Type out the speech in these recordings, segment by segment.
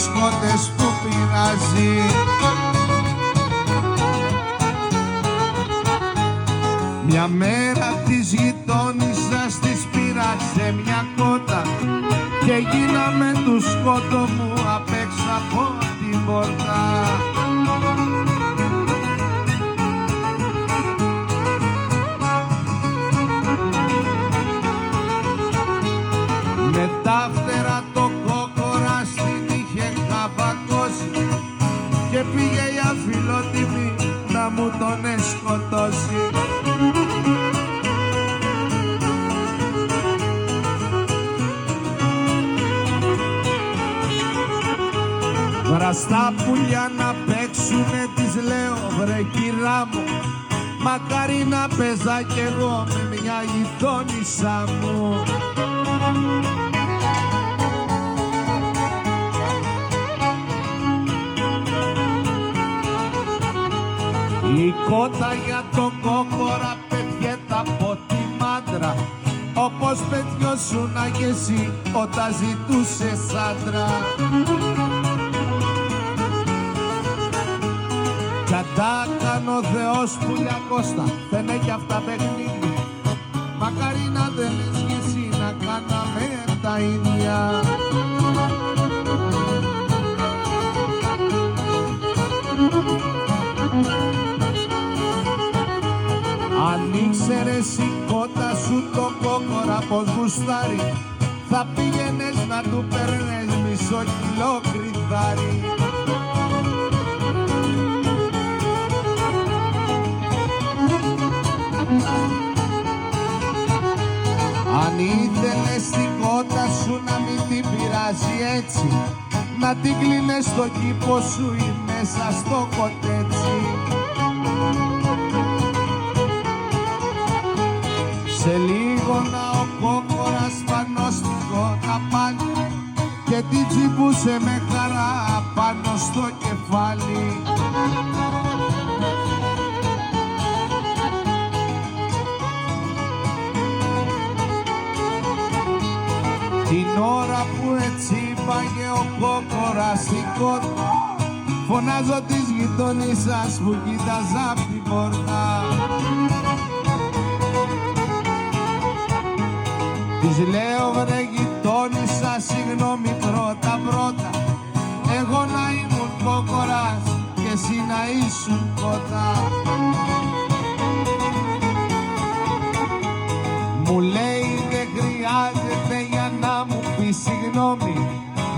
τις κότες που πειράζει. Μια μέρα της γειτόνισσας της πήραξε μια κότα και γίναμε του σκότω μου απ' έξω από την πόρτα. Με τα φτερά το κόκορα στην είχε χαπακώσει και πήγε η αφιλότιμη να μου τον σκοτώσει. Βραστά πουλιά να παίξουνε της λέω βρε κυρά μου, μακάρι να παίζα κι εγώ με μια γειτόνισσα μου. Η κότα για το κόκορα πετιέται από τη μάντρα, όπως πετιώσουνα κι εσύ όταν ζητούσες άντρα. Κι αν τα κάνω ο Θεός πουλιά Κώστα, δεν έχει αυτά παιχνίδια, μακάρι να δεν λες κι εσύ να κάναμε τα ίδια. Αν ήξερες η κότα σου το κόκορα πως γουστάρει, θα πήγαινες να του παίρνες μισό κιλό κρυθάρι. Αν ήθελες την κότα σου να μην την πειράζει έτσι, να την κλείνες στο κήπο σου ή μέσα στο κοτέτσι. Σε λίγο να ο κόκορας πάνω στην κότα πάλι και την τσιμπούσε με χαρά πάνω στο κεφάλι. Την ώρα που έτσι πάγε ο κόκορας στην κότα, φωνάζω της γειτονισσάς που κοίταζα απ' την πόρτα. Της λέω βρε γειτόνισσα, συγγνώμη πρώτα, εγώ να ήμουν κόκορας και εσύ να ήσουν κότα. Μου λέει δεν χρειάζεται για να μου πει συγγνώμη,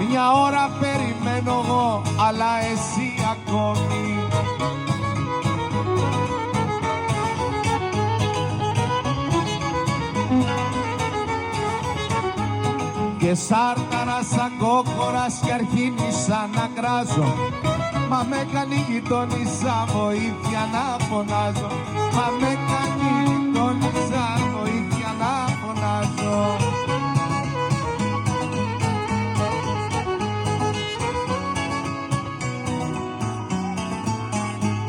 μια ώρα περιμένω εγώ αλλά εσύ ακόμη. Και σάρταρα σαν κόκορας κι αρχίνησα να κράζω, μα με κάνει η γειτόνισσα βοήθεια να φωνάζω, μα με κάνει η γειτόνισσα